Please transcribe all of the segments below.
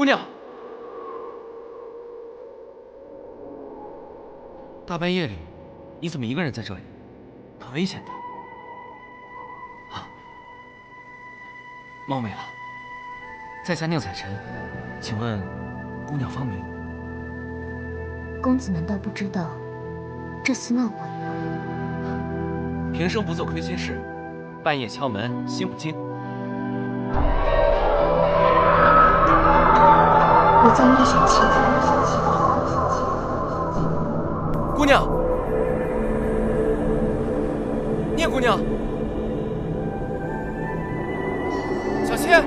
姑娘，大半夜里，你怎么一个人在这里？很危险的。啊，冒昧了，在下宁采臣，请问姑娘芳名？公子难道不知道这厮闹鬼？平生不做亏心事，半夜敲门心不惊。我叫聂小倩。姑娘，聂姑娘，小倩。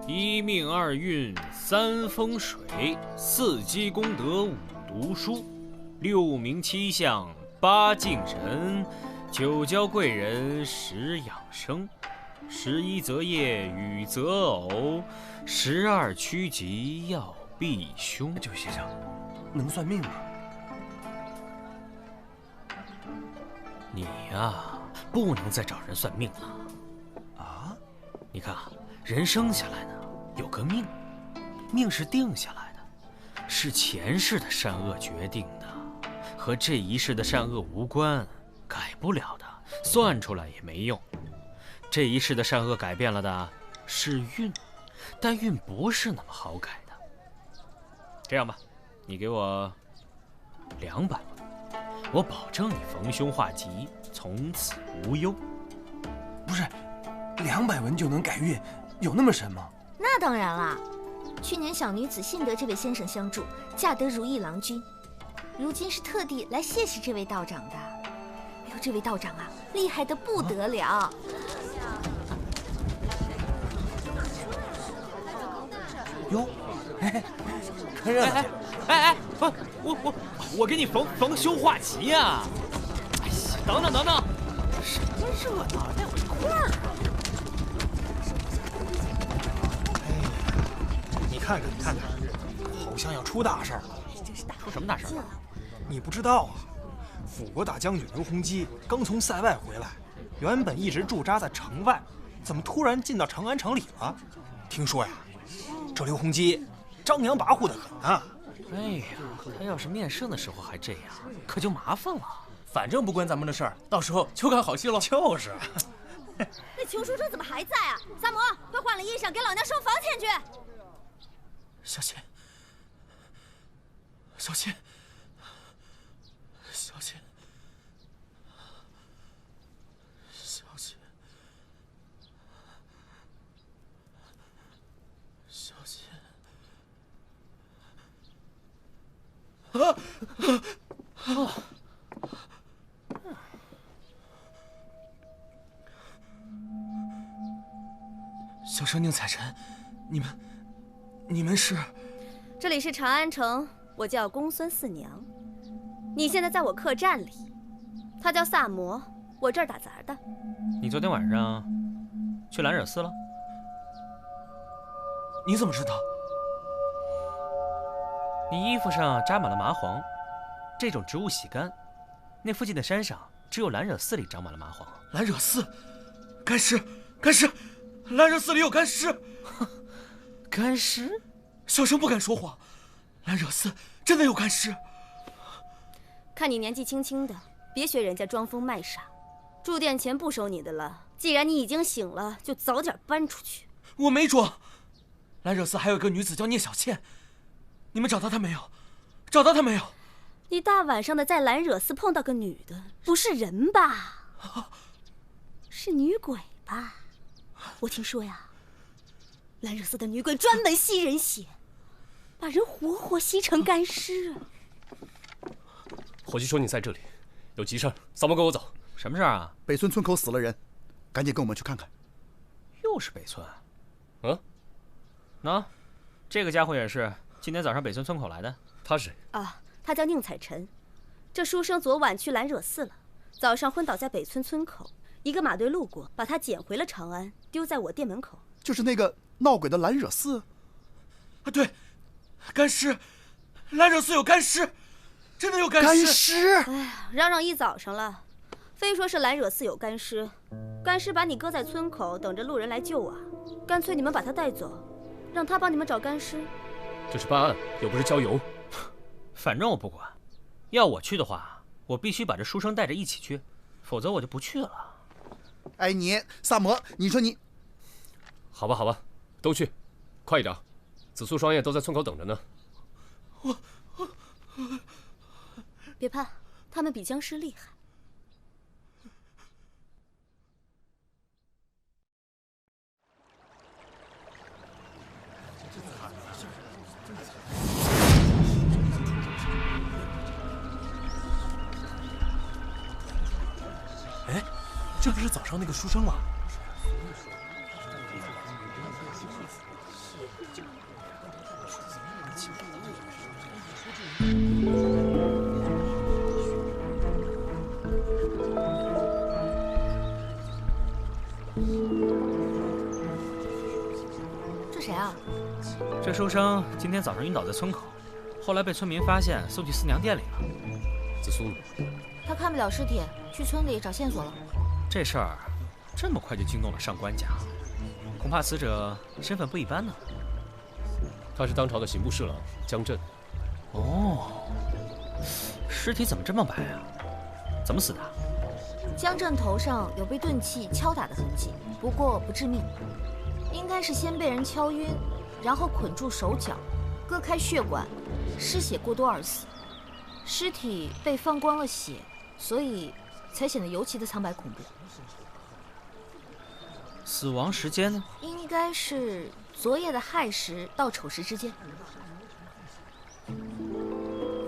一命二运三风水，四积功德五读书，六名七相八敬神，九交贵人十养生，11择业与择偶，12趋吉要避凶。这位先生，能算命吗？你呀，不能再找人算命了。啊？你看啊，人生下来呢，有个命，命是定下来的，是前世的善恶决定的，和这一世的善恶无关，改不了的，算出来也没用。这一世的善恶改变了的是运，但运不是那么好改的。这样吧，你给我200万，我保证你逢凶化吉，从此无忧。不是，200文就能改运，有那么神吗？那当然啦，去年小女子幸得这位先生相助，嫁得如意郎君，如今是特地来谢谢这位道长的。哎呦，这位道长啊，厉害得不得了！哟，看热闹去！我给你逢凶化吉呀！哎呀，等等，什么热闹，待会一块儿啊！你看看，好像要出大事了。出什么大事了？你不知道啊？辅国大将军刘洪基刚从塞外回来，原本一直驻扎在城外，怎么突然进到长安城里了？听说呀，这刘洪基张扬跋扈得很啊！哎呀，他要是面圣的时候还这样，可就麻烦了。反正不关咱们的事儿，到时候就看好戏喽。就是。那裘书生怎么还在啊？萨摩，快换了衣裳，给老娘收房钱去。小倩，小倩，小倩，小倩，小倩，小生宁采臣，你们是？这里是长安城，我叫公孙四娘。你现在在我客栈里，他叫萨摩，我这儿打杂的。你昨天晚上去兰惹寺了？你怎么知道？你衣服上扎满了麻黄，这种植物洗干，那附近的山上只有兰惹寺里长满了麻黄。兰惹寺，干尸，兰惹寺里有干尸。干尸？小生不敢说谎，兰惹寺真的有干尸。看你年纪轻轻的，别学人家装疯卖傻。住店钱不收你的了，既然你已经醒了，就早点搬出去。我没装。兰惹寺还有一个女子叫聂小倩，你们找到她没有？找到她没有？你大晚上的在兰惹寺碰到个女的，不是人吧？是女鬼吧？我听说呀，兰惹寺的女鬼专门吸人血，把人活活吸成干尸。伙计说你在这里，有急事，扫毛跟我走。什么事儿啊？北村村口死了人，赶紧跟我们去看看。又是北村。嗯，那，这个家伙也是今天早上北村村口来的。他是谁？啊，他叫宁采臣。这书生昨晚去兰惹寺了，早上昏倒在北村村口。一个马队路过，把他捡回了长安，丢在我店门口。就是那个闹鬼的兰惹寺。啊，对，干尸，兰惹寺有干尸，真的有干尸。干尸！哎呀，嚷嚷一早上了，非说是兰惹寺有干尸，干尸把你搁在村口，等着路人来救啊。干脆你们把他带走，让他帮你们找干尸。这是办案，又不是郊游。反正我不管，要我去的话，我必须把这书生带着一起去，否则我就不去了。哎，你萨摩，你说你……好吧，好吧，都去，快一点。紫苏双叶都在村口等着呢。别怕，他们比僵尸厉害。哎，这不是早上那个书生吗？这谁啊？这书生今天早上晕倒在村口，后来被村民发现，送去四娘店里了。紫苏呢？他看不了尸体，去村里找线索了。这事儿这么快就惊动了上官家，恐怕死者身份不一般呢。他是当朝的刑部侍郎江震。哦，尸体怎么这么白啊？怎么死的？江震头上有被钝器敲打的痕迹，不过不致命，应该是先被人敲晕，然后捆住手脚，割开血管，失血过多而死。尸体被放光了血，所以才显得尤其的苍白恐怖。死亡时间呢？应该是昨夜的亥时到丑时之间。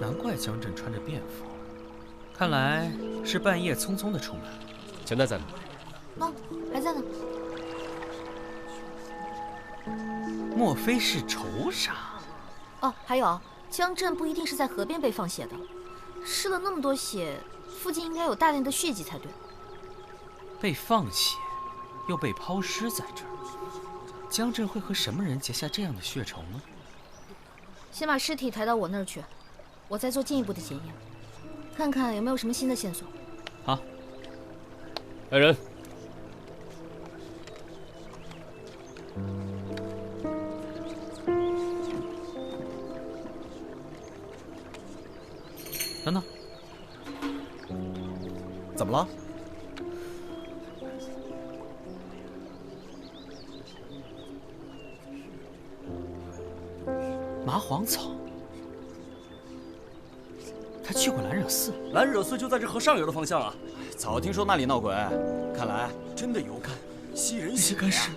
难怪江震穿着便服，看来是半夜匆匆的出门。钱袋在哪？哦，还在呢。莫非是仇杀？哦，还有，江震不一定是在河边被放血的，失了那么多血，附近应该有大量的血迹才对。被放血，又被抛尸在这儿，江震会和什么人结下这样的血仇呢？先把尸体抬到我那儿去，我再做进一步的检验，看看有没有什么新的线索。好。来人！等等，怎么了？麻黄草，他去过兰惹寺。兰惹寺就在这河上游的方向啊！早听说那里闹鬼，看来真的有吸人血干尸。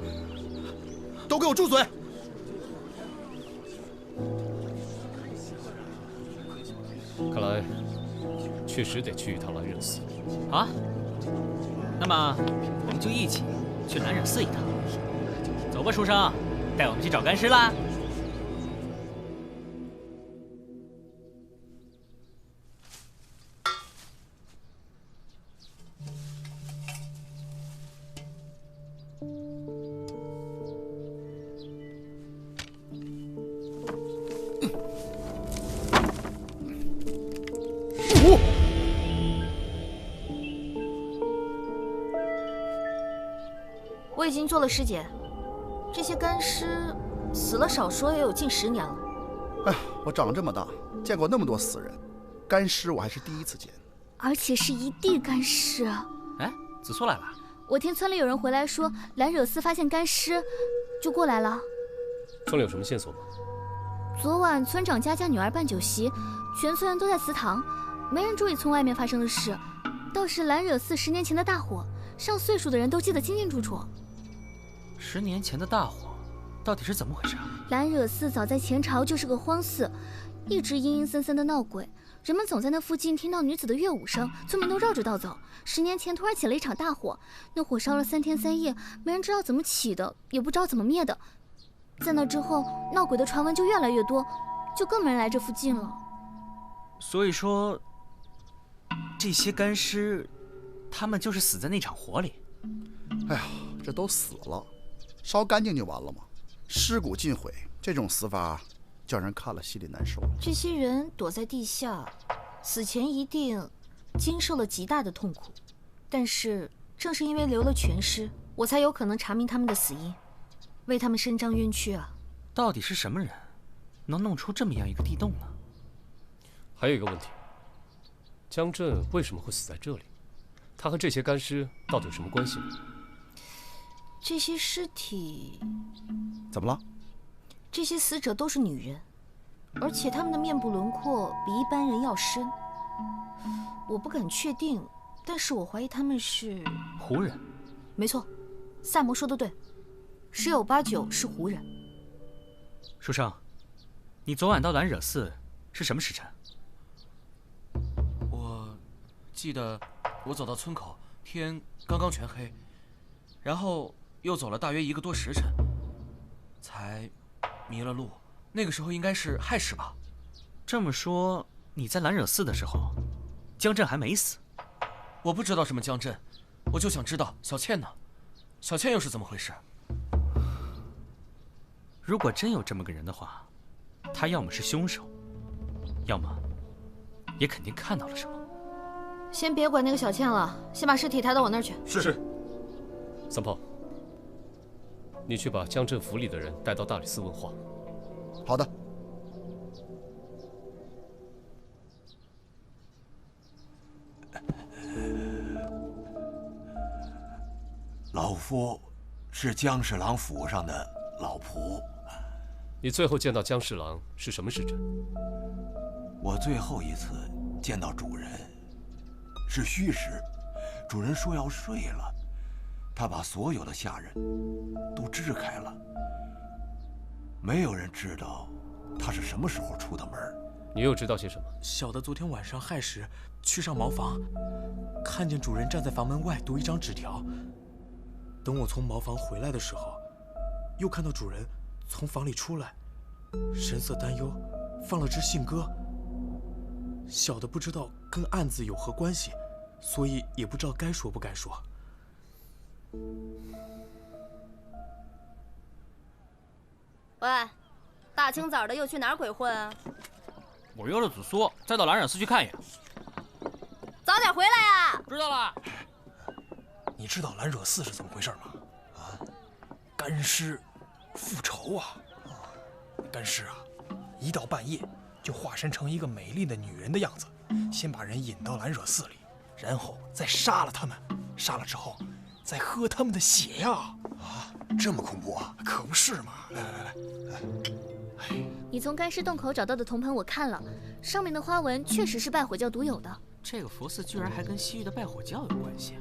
都给我住嘴！看来确实得去一趟兰惹寺。好啊，那么我们就一起去兰惹寺一趟。走吧，书生，带我们去找干尸啦！我已经做了尸检，这些干尸死了少说也有近10年了。哎，我长这么大见过那么多死人，干尸我还是第一次见，而且是一地干尸。哎，紫苏来了。我听村里有人回来说，兰惹寺发现干尸，就过来了。村里有什么线索吗？昨晚村长家女儿办酒席，全村人都在祠堂，没人注意村外面发生的事。倒是兰惹寺10年前的大火，上岁数的人都记得清清楚楚。10年前的大火，到底是怎么回事？兰惹寺早在前朝就是个荒寺，一直阴阴森森的闹鬼，人们总在那附近听到女子的乐舞声，村民都绕着道走。10年前突然起了一场大火，那火烧了3天3夜，没人知道怎么起的，也不知道怎么灭的。在那之后，闹鬼的传闻就越来越多，就更没人来这附近了。所以说，这些干尸，他们就是死在那场火里。哎呀，这都死了，烧干净就完了吗？尸骨尽毁，这种死法叫人看了心里难受。这些人躲在地下，死前一定经受了极大的痛苦。但是正是因为留了全尸，我才有可能查明他们的死因，为他们伸张冤屈啊！到底是什么人，能弄出这么样一个地洞呢？还有一个问题，江震为什么会死在这里？他和这些干尸到底有什么关系呢？这些尸体怎么了？这些死者都是女人，而且她们的面部轮廓比一般人要深。我不敢确定，但是我怀疑她们是胡人。没错，萨摩说的对，10有8九是胡人。书生，你昨晚到兰惹寺是什么时辰？我记得我走到村口，天刚刚全黑，然后又走了大约1个多时辰，才迷了路。那个时候应该是亥时吧？这么说，你在兰惹寺的时候，江震还没死？我不知道什么江震，我就想知道小倩呢？小倩又是怎么回事？如果真有这么个人的话，他要么是凶手，要么也肯定看到了什么。先别管那个小倩了，先把尸体抬到我那儿去。是。三炮，你去把江镇府里的人带到大理寺问话。好的。老夫是江侍郎府上的老仆。你最后见到江侍郎是什么时辰？我最后一次见到主人是戌时，主人说要睡了，他把所有的下人都支开了，没有人知道他是什么时候出的门。你又知道些什么？小的昨天晚上亥时去上茅房，看见主人站在房门外读一张纸条。等我从茅房回来的时候，又看到主人从房里出来，神色担忧，放了支信鸽。小的不知道跟案子有何关系，所以也不知道该说不该说。喂，大清早的又去哪儿鬼混啊？我约了祖苏，再到兰惹寺去看一眼。早点回来呀！知道了。你知道兰惹寺是怎么回事吗？啊，干尸复仇啊！干尸啊，一到半夜就化身成一个美丽的女人的样子，先把人引到兰惹寺里，然后再杀了他们。杀了之后，再喝他们的血呀！啊，这么恐怖啊！可不是嘛！来。你从干尸洞口找到的铜盆我看了，上面的花纹确实是拜火教独有的。这个佛寺居然还跟西域的拜火教有关系啊！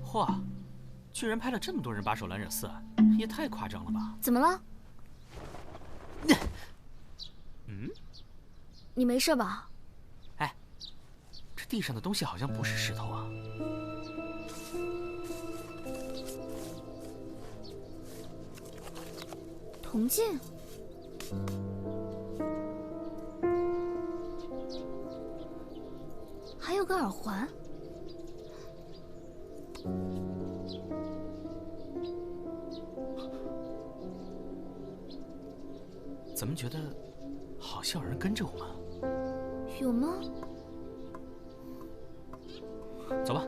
嚯，居然派了这么多人把守兰惹寺，也太夸张了吧？怎么了？你没事吧？哎，这地上的东西好像不是石头啊。铜镜。还有个耳环。怎么觉得好像有人跟着我们？有吗？走吧。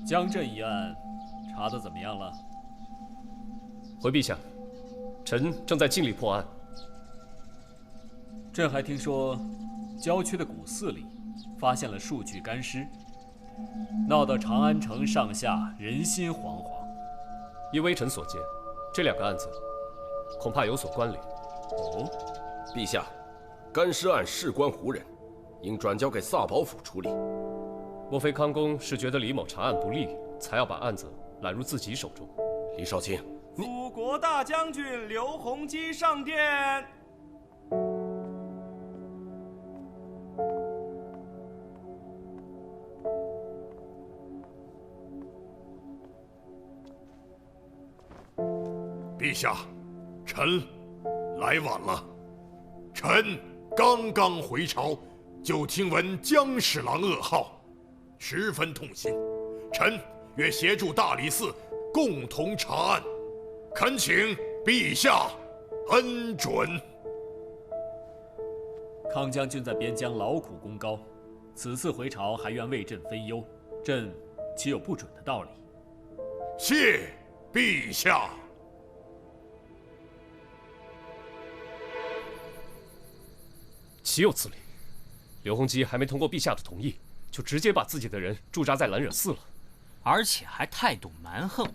江镇一案查得怎么样了？回陛下，臣正在尽力破案。朕还听说，郊区的古寺里发现了数具干尸，闹得长安城上下人心惶惶。依微臣所见，这2个案子恐怕有所关联。哦，陛下，干尸案事关胡人，应转交给萨保府处理。莫非康公是觉得李某查案不力，才要把案子揽入自己手中？李少卿，辅国大将军刘洪基上殿。陛下，臣来晚了。臣刚刚回朝，就听闻江侍郎噩耗，十分痛心。臣愿协助大理寺共同查案，恳请陛下恩准。康将军在边疆劳苦功高，此次回朝还愿为朕分忧，朕岂有不准的道理？谢陛下。岂有此理！刘洪基还没通过陛下的同意，就直接把自己的人驻扎在兰惹寺了，而且还态度蛮横。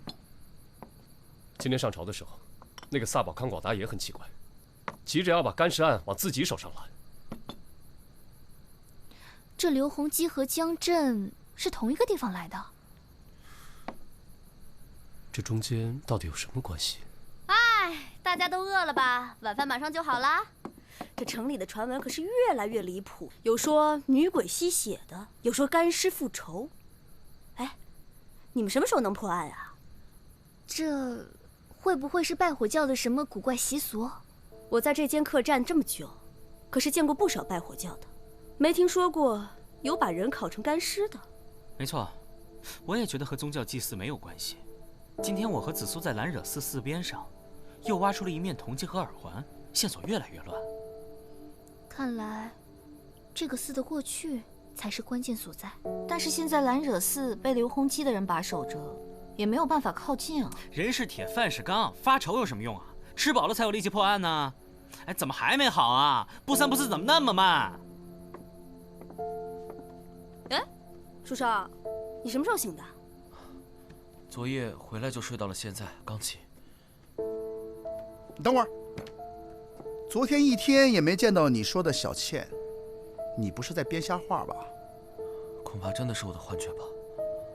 今天上朝的时候，那个萨宝康广达也很奇怪，急着要把干尸案往自己手上揽。这刘洪基和江震是同一个地方来的，这中间到底有什么关系？哎，大家都饿了吧？晚饭马上就好啦。这城里的传闻可是越来越离谱，有说女鬼吸血的，有说干尸复仇。哎，你们什么时候能破案啊？这会不会是拜火教的什么古怪习俗？我在这间客栈这么久，可是见过不少拜火教的，没听说过有把人烤成干尸的。没错，我也觉得和宗教祭祀没有关系。今天我和紫苏在兰惹寺寺边上，又挖出了一面铜镜和耳环，线索越来越乱。看来，这个寺的过去才是关键所在。但是现在兰惹寺被刘洪基的人把守着，也没有办法靠近啊。人是铁，饭是钢，发愁有什么用啊？吃饱了才有力气破案呢。哎，怎么还没好啊？不三不四，怎么那么慢？哎，书生，你什么时候醒的？昨夜回来就睡到了现在，刚起。你等会儿。昨天一天也没见到你说的小倩，你不是在编瞎话吧？恐怕真的是我的幻觉吧。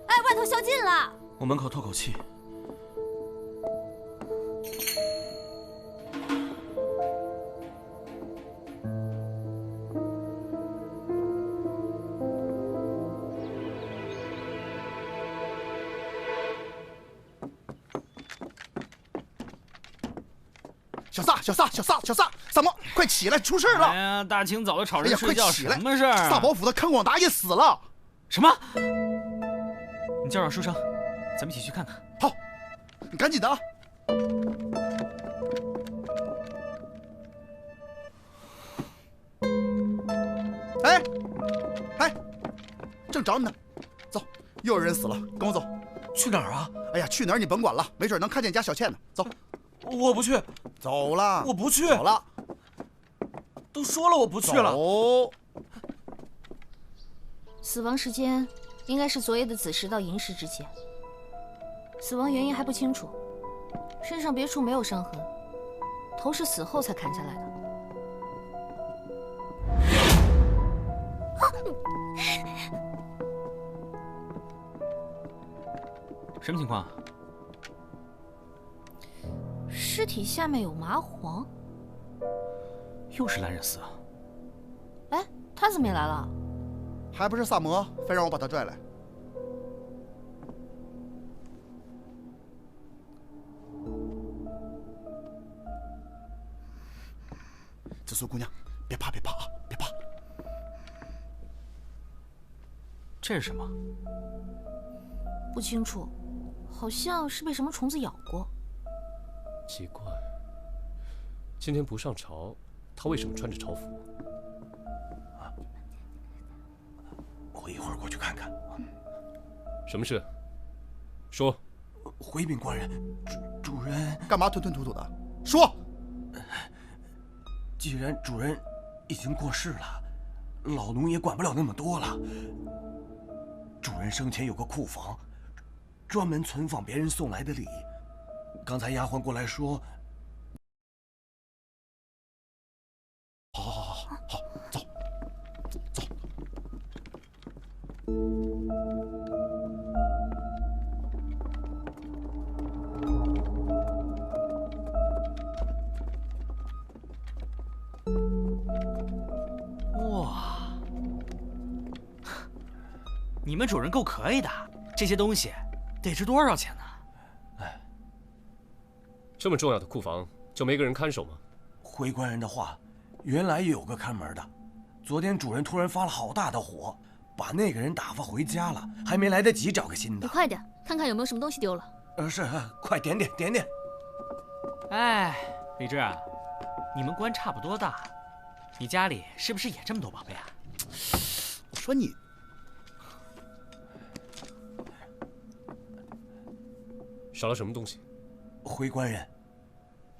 哎，外头宵禁了。我门口透口气。小萨，萨摩，快起来，出事了！哎呀，大清早的吵人睡觉，什么事儿？萨保府的康广达也死了。什么？你叫上书生，咱们一起去看看。好，你赶紧的啊！哎，正找你呢。走，又有人死了，跟我走。去哪儿啊？哎呀，去哪儿你甭管了，没准能看见家小倩呢。走。我不去。走了。我不去。走了。都说了我不去了。走。死亡时间应该是昨夜的子时到寅时之间，死亡原因还不清楚，身上别处没有伤痕，头是死后才砍下来的。什么情况？尸体下面有麻黄。又是兰惹寺啊！哎，他怎么也来了？还不是萨摩非让我把他拽来。紫苏姑娘，别怕啊，别怕。这是什么？不清楚，好像是被什么虫子咬过。奇怪，今天不上朝，他为什么穿着朝服？我一会儿过去看看。什么事？说。回禀官人，主人干嘛吞吞吐吐的？说。既然主人已经过世了，老奴也管不了那么多了。主人生前有个库房，专门存放别人送来的礼。刚才丫鬟过来说，好，走。哇，你们主人够可以的，这些东西得值多少钱呢？这么重要的库房就没个人看守吗？回官人的话，原来有个看门的，昨天主人突然发了好大的火，把那个人打发回家了，还没来得及找个新的。你快点看看有没有什么东西丢了。是，快点。哎，李治啊，你们官差不多大，你家里是不是也这么多宝贝啊？我说你，少了什么东西？回官人，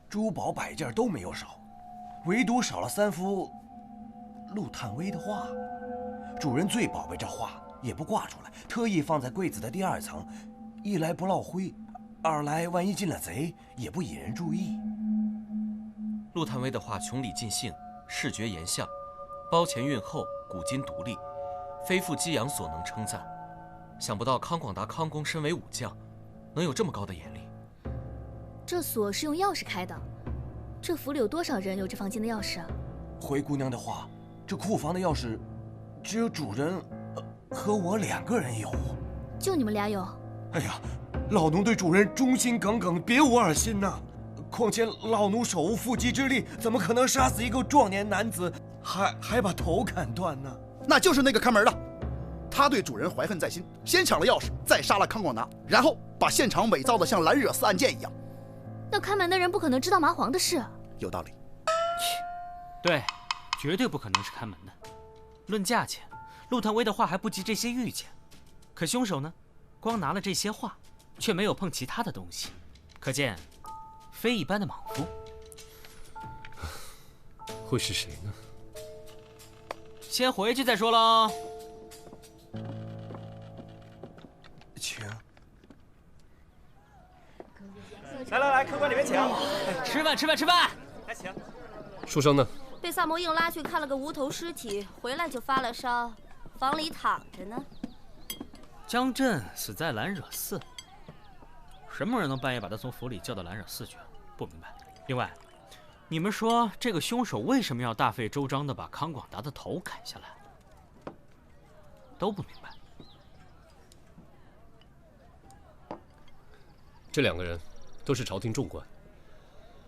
珠宝摆件都没有少，唯独少了3幅陆探微的画。主人最宝贝这画，也不挂出来，特意放在柜子的第2层，一来不落灰，二来万一进了贼，也不引人注意。陆探微的画穷理尽兴，视觉严相，包前蕴厚，古今独立，非复激扬所能称赞。想不到康广达康公身为武将，能有这么高的眼力。这锁是用钥匙开的，这府里有多少人有这房间的钥匙啊？回姑娘的话，这库房的钥匙，只有主人和我2个人有。就你们俩有？哎呀，老奴对主人忠心耿耿，别无二心呐。况且老奴手无缚鸡之力，怎么可能杀死一个壮年男子，还把头砍断呢？那就是那个看门的，他对主人怀恨在心，先抢了钥匙，再杀了康广达，然后把现场伪造的像蓝惹寺案件一样。那看门的人不可能知道麻黄的事。有道理。对，绝对不可能是看门的。论价钱，陆探微的画还不及这些玉钱，可凶手呢，光拿了这些画，却没有碰其他的东西，可见非一般的莽夫。会是谁呢？先回去再说喽。请。来，客官里面请。吃饭。来请。书生呢？被萨摩硬拉去看了个无头尸体，回来就发了烧，房里躺着呢。江震死在蓝惹寺，什么人能半夜把他从府里叫到蓝惹寺去？不明白。另外，你们说这个凶手为什么要大费周章地把康广达的头砍下来？都不明白。这2个人都是朝廷重官，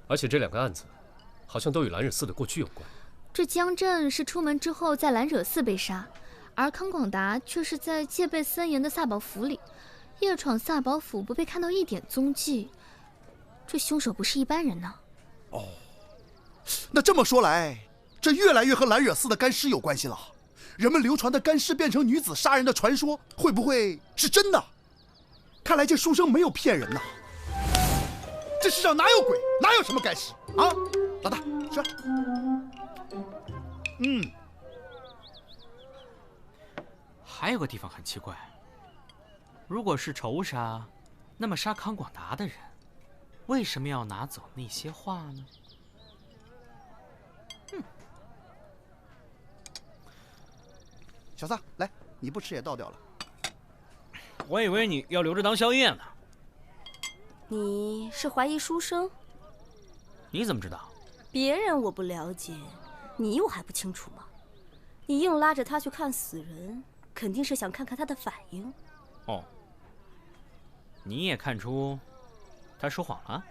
而且这2个案子好像都与蓝惹寺的过去有关。这江震是出门之后在蓝惹寺被杀，而康广达却是在戒备森严的萨宝府里夜闯萨宝府，不被看到一点踪迹。这凶手不是一般人呢。哦，那这么说来，这越来越和蓝惹寺的干尸有关系了。人们流传的干尸变成女子杀人的传说，会不会是真的？看来这书生没有骗人呐。这世上哪有鬼，哪有什么干尸啊？老大，吃。还有个地方很奇怪，如果是仇杀，那么杀康广达的人为什么要拿走那些画呢？小撒，来，你不吃也倒掉了。我以为你要留着当宵夜呢。你是怀疑书生？你怎么知道？别人我不了解，你我还不清楚吗？你硬拉着他去看死人，肯定是想看看他的反应。哦，你也看出他说谎了？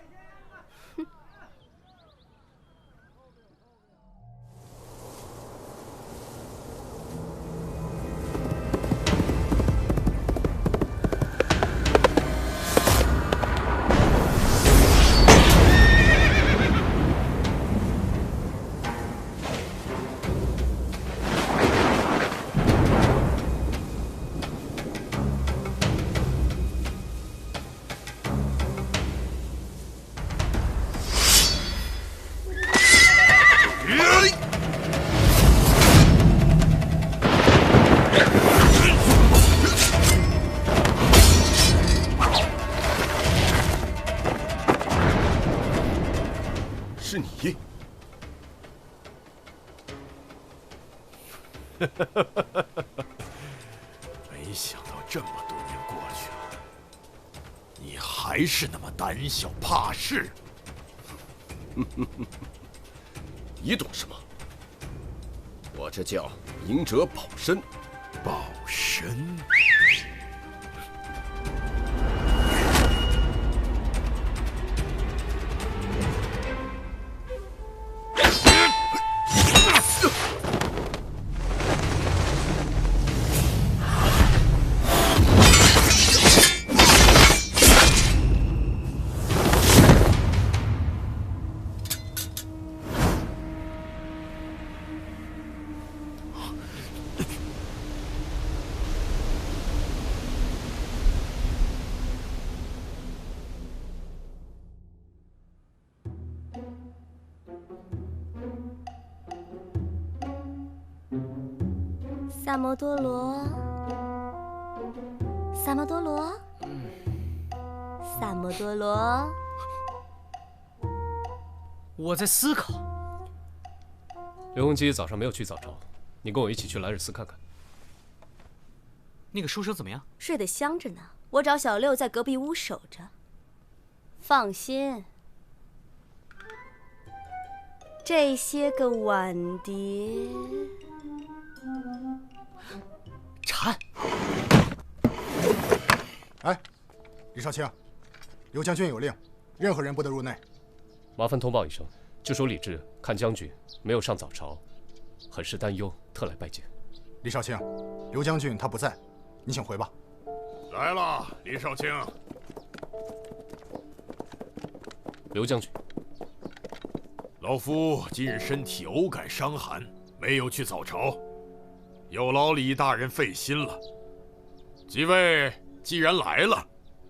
没想到这么多年过去了，你还是那么胆小怕事。你懂什么？我这叫赢者保身。保身。萨摩多罗，萨摩多罗，萨摩多罗。我在思考。刘洪基早上没有去早朝，你跟我一起去兰惹寺看看。那个书生怎么样？睡得香着呢，我找小六在隔壁屋守着。放心，这些个碗碟。禅。哎，李少卿，刘将军有令，任何人不得入内。麻烦通报一声，就说李治看将军没有上早朝，很是担忧，特来拜见。李少卿，刘将军他不在，你请回吧。来了，李少卿。刘将军，老夫今日身体偶感伤寒，没有去早朝。有劳李大人费心了。几位既然来了，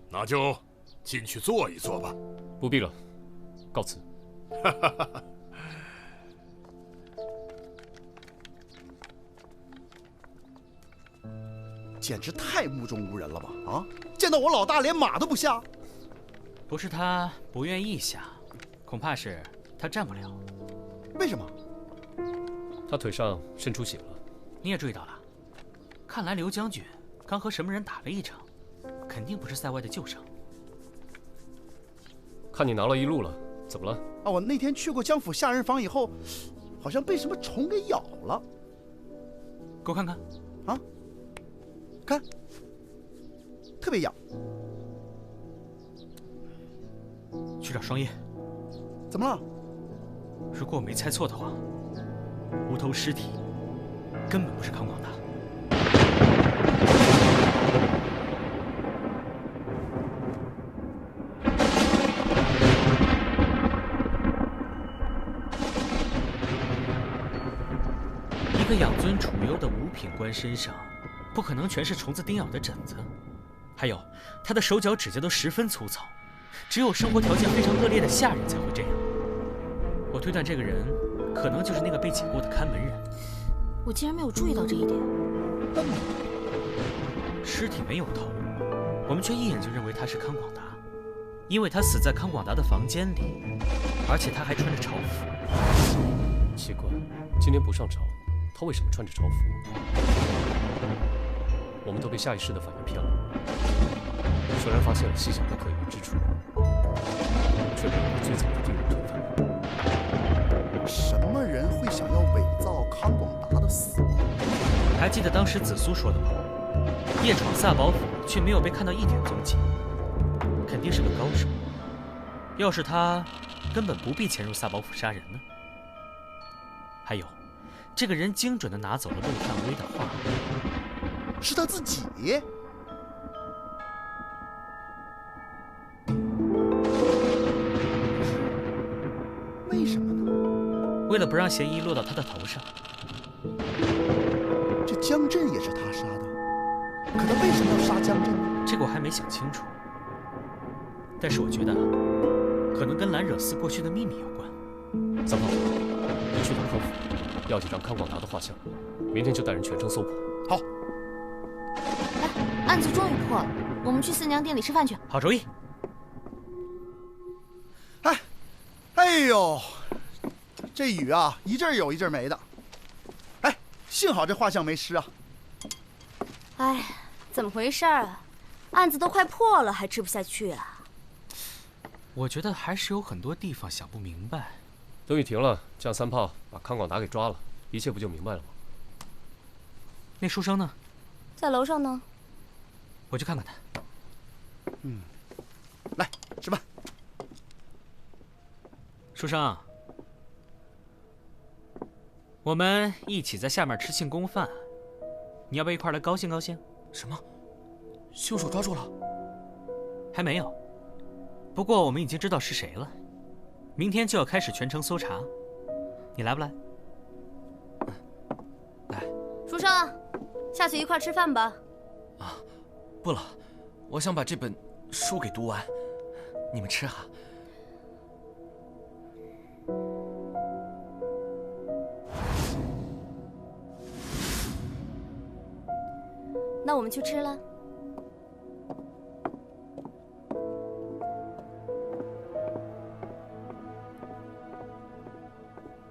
那就进去坐一坐吧。不必了，告辞。简直太目中无人了吧！啊，见到我老大连马都不下。不是他不愿意下，恐怕是他站不了。为什么？他腿上渗出血了。你也注意到了，看来刘将军刚和什么人打了一场，肯定不是塞外的旧伤。看你拿了一路了，怎么了？啊，我那天去过江府下人房以后，好像被什么虫给咬了。给我看看。啊，看，特别痒。去找双叶。怎么了？如果我没猜错的话，无头尸体根本不是康广达。一个养尊处优的五品官身上，不可能全是虫子叮咬的疹子。还有，他的手脚指甲都十分粗糙，只有生活条件非常恶劣的下人才会这样。我推断这个人可能就是那个被解雇的看门人。我竟然没有注意到这一点。尸体没有头，我们却一眼就认为他是康广达，因为他死在康广达的房间里，而且他还穿着朝服。奇怪，今天不上朝，他为什么穿着朝服？我们都被下意识的反应骗了。虽然发现了细小的可疑之处，却没有最早的定人推翻。什么人会想要伪造康广达的死亡？还记得当时紫苏说的吗？夜闯萨宝府却没有被看到一点踪迹，肯定是个高手。要是他，根本不必潜入萨宝府杀人呢。还有，这个人精准地拿走了陆探微的画，是他自己。为什么呢？为了不让嫌疑落到他的头上。这江震也是他杀的，可他为什么要杀江震呢？这个我还没想清楚，但是我觉得可能跟兰惹寺过去的秘密有关。三胖，你去到康府，要几张康广达的画像，明天就带人全城搜捕。好。来，案子终于破了，我们去四娘店里吃饭去。好主意。哎呦，这雨啊，一阵有一阵没的。哎，幸好这画像没湿啊。哎，怎么回事啊？案子都快破了，还吃不下去啊？我觉得还是有很多地方想不明白。等雨停了，降3炮把康广达给抓了，一切不就明白了吗？那书生呢？在楼上呢。我去看看他。来吃饭。书生，我们一起在下面吃庆功饭，你要不要一块来高兴高兴？什么？凶手抓住了？还没有，不过我们已经知道是谁了。明天就要开始全城搜查，你来不来？来。书生，下去一块吃饭吧。啊，不了，我想把这本书给读完。你们吃哈。那我们去吃了。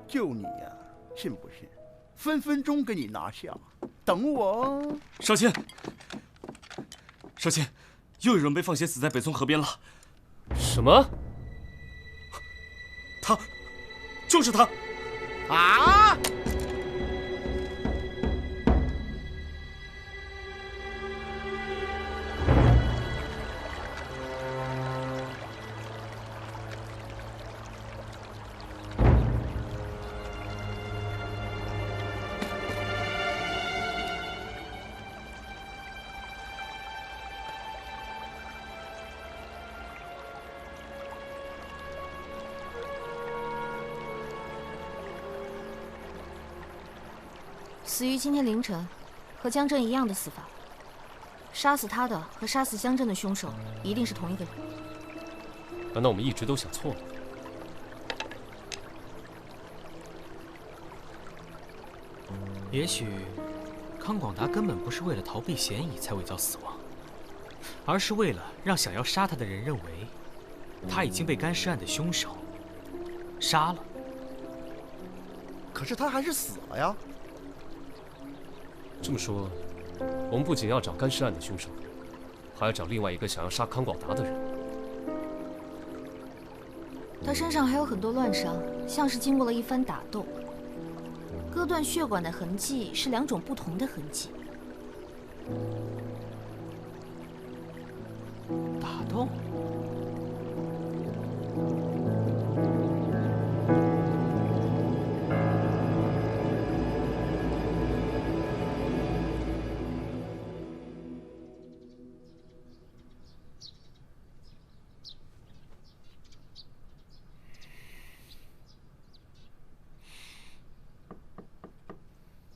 就你呀，信不信？分分钟给你拿下。等我。少卿，少卿，又有人被放血死在北宋河边了。什么？他，就是他！啊！死于今天凌晨，和江震一样的死法。杀死他的和杀死江震的凶手一定是同一个人。难道我们一直都想错了？也许康广达根本不是为了逃避嫌疑才伪造死亡，而是为了让想要杀他的人认为他已经被干尸案的凶手杀了。可是他还是死了呀。这么说，我们不仅要找干尸案的凶手，还要找另外一个想要杀康广达的人。他身上还有很多乱伤，像是经过了一番打斗。割断血管的痕迹是2种不同的痕迹。打斗？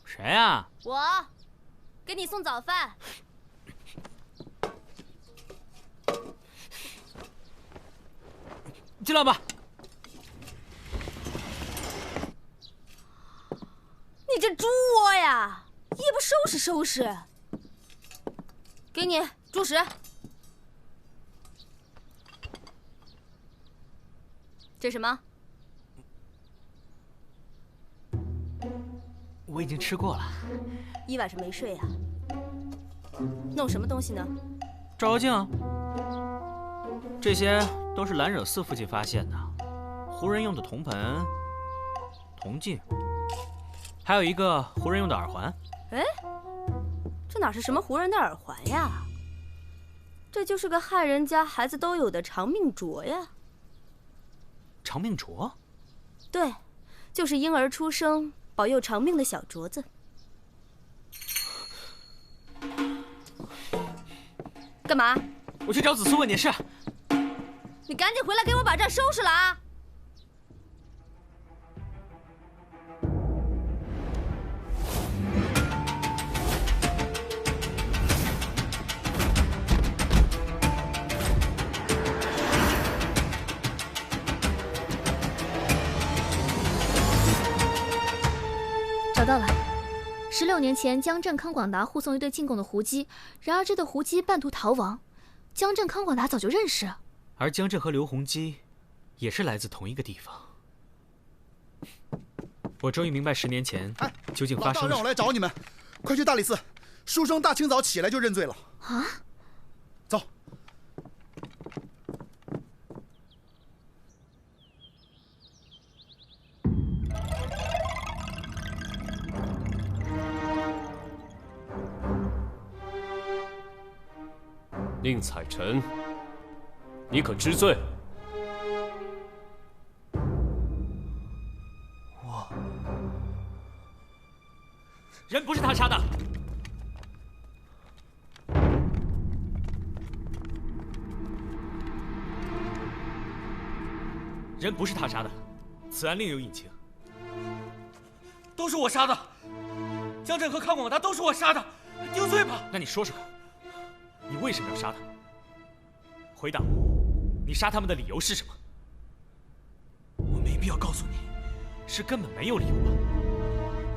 谁呀？我，给你送早饭。进来吧。你这猪窝呀，也不收拾收拾。给你猪食。这什么？我已经吃过了。一晚上没睡呀？弄什么东西呢？照妖镜啊。这些都是兰惹寺附近发现的，胡人用的铜盆、铜镜，还有一个胡人用的耳环。哎，这哪是什么胡人的耳环呀？这就是个汉人家孩子都有的长命镯呀。长命镯？对，就是婴儿出生保佑长命的小镯子。干嘛？我去找子苏问点事。你赶紧回来给我把这儿收拾了啊！找到了，16年前江震、康广达护送一对进贡的胡姬，然而这对胡姬半途逃亡，江震、康广达早就认识。而江震和刘洪基也是来自同一个地方。我终于明白10年前究竟发生了什么？让我来找你们，快去大理寺。书生大清早起来就认罪了。啊！走。宁采臣，你可知罪？人不是他杀的。人不是他杀的，此案另有隐情。都是我杀的，江震和康广达都是我杀的，定罪吧。那你说说看，你为什么要杀他们？回答我，你杀他们的理由是什么？我没必要告诉你，是根本没有理由吧？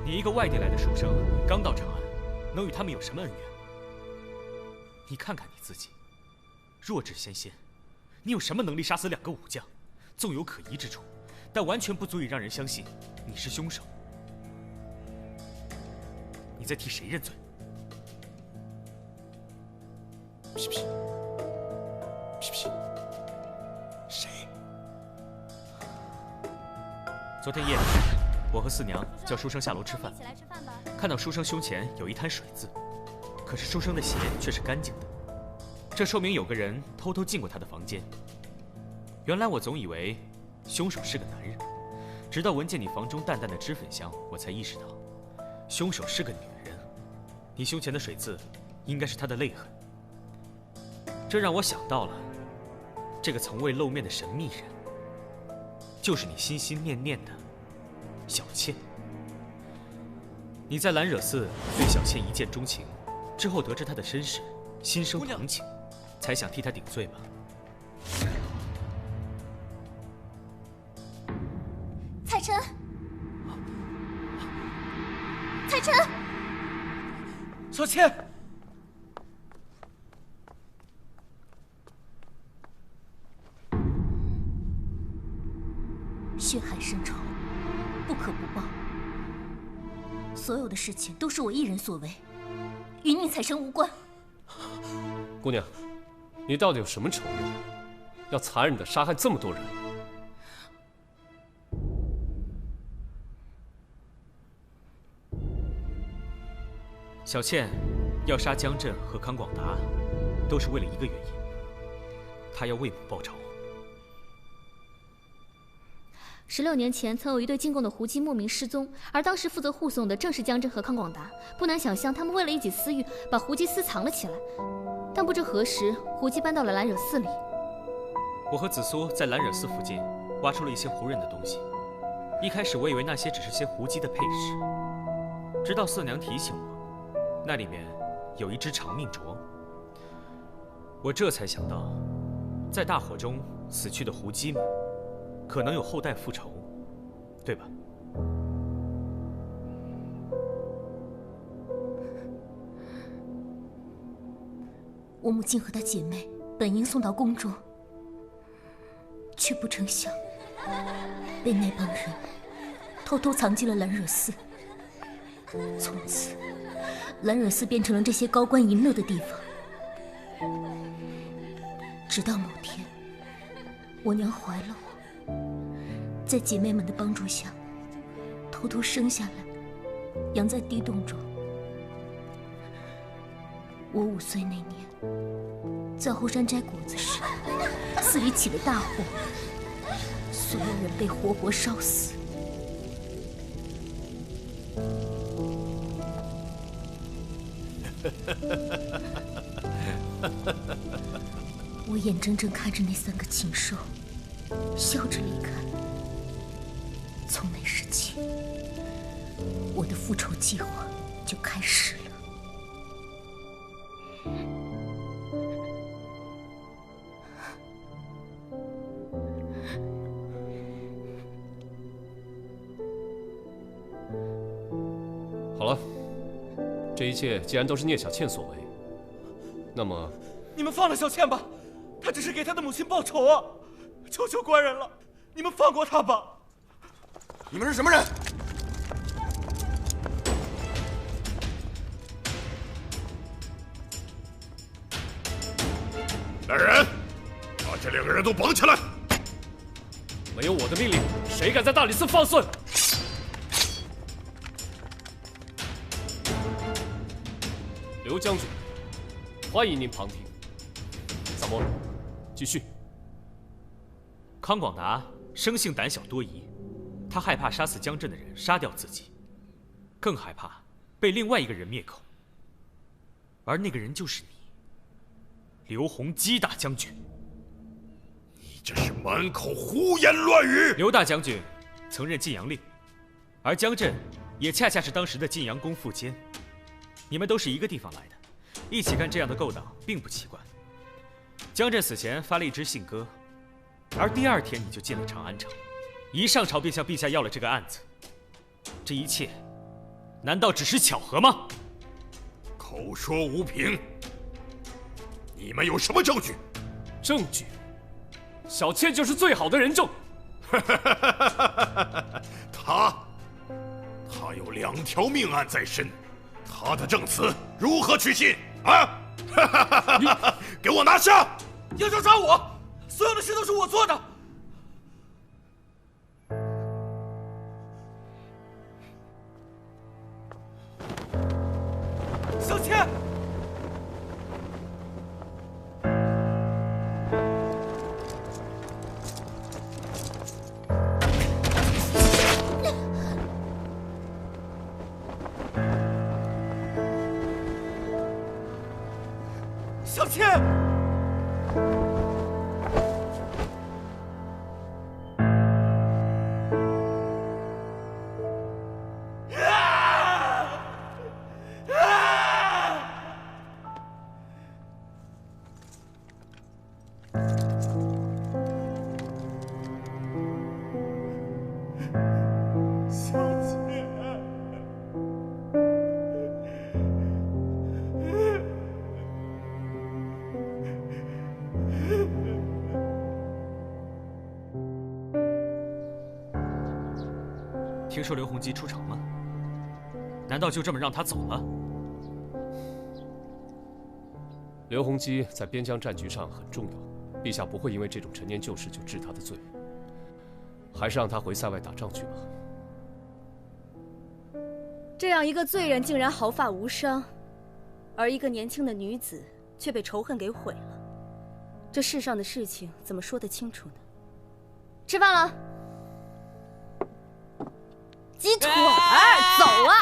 你一个外地来的书生，刚到长安，能与他们有什么恩怨？你看看你自己，弱智纤纤，你有什么能力杀死2个武将？纵有可疑之处，但完全不足以让人相信你是凶手。你在替谁认罪？屁屁屁屁，谁？昨天夜里，我和四娘叫书生下楼吃饭，看到书生胸前有一滩水渍，可是书生的鞋却是干净的，这说明有个人偷偷进过他的房间。原来我总以为凶手是个男人，直到闻见你房中淡淡的脂粉香，我才意识到凶手是个女人。你胸前的水渍应该是她的泪痕，这让我想到了这个从未露面的神秘人，就是你心心念念的小倩。你在兰惹寺对小倩一见钟情，之后得知她的身世，心生同情，才想替她顶罪吧？采臣，采臣，小倩，血海深仇，不可不报。所有的事情都是我一人所为，与宁采臣无关。姑娘，你到底有什么仇怨，要残忍地杀害这么多人？小倩要杀江震和康广达，都是为了一个原因，她要为母报仇。16年前，曾有一对进贡的胡姬莫名失踪，而当时负责护送的正是江震和康广达。不难想象，他们为了一己私欲，把胡姬私藏了起来。但不知何时，胡姬搬到了兰惹寺里。我和紫苏在兰惹寺附近挖出了一些胡人的东西。一开始我以为那些只是些胡姬的配饰，直到四娘提醒我，那里面有一只长命镯。我这才想到，在大火中死去的胡姬们，可能有后代复仇，对吧？我母亲和她姐妹本应送到宫中，却不成想被那帮人偷偷藏进了兰惹寺。从此，兰惹寺变成了这些高官淫乐的地方。直到某天，我娘怀了我，在姐妹们的帮助下，偷偷生下来，养在地洞中。我5岁那年，在后山摘果子时，寺里起了大火，所有人被活活烧死。我眼睁睁看着那3个禽兽笑着离开。从那时起，我的复仇计划就开始了。好了，这一切既然都是聂小倩所为，那么你们放了小倩吧，她只是给她的母亲报仇啊！求求官人了，你们放过她吧！你们是什么人？人都绑起来！没有我的命令，谁敢在大理寺放肆？刘将军，欢迎您旁听。萨摩，继续。康广达生性胆小多疑，他害怕杀死江震的人杀掉自己，更害怕被另外一个人灭口。而那个人就是你，刘洪基大将军。你这是满口胡言乱语！刘大将军曾任晋阳令，而江震也恰恰是当时的晋阳公副监。你们都是一个地方来的，一起干这样的勾当并不奇怪。江震死前发了一支信鸽，而第2天你就进了长安城，一上朝便向陛下要了这个案子。这一切，难道只是巧合吗？口说无凭，你们有什么证据？证据，小妾就是最好的人证。他有2条命案在身，他的证词如何取信啊？给我拿下！要想抓我，所有的事都是我做的。小妾。小妾。听说刘洪基出城了，难道就这么让他走了？刘洪基在边疆战局上很重要，陛下不会因为这种陈年旧事就治他的罪，还是让他回塞外打仗去吧。这样一个罪人竟然毫发无伤，而一个年轻的女子却被仇恨给毁了，这世上的事情怎么说得清楚呢？吃饭了。鸡腿儿，走啊！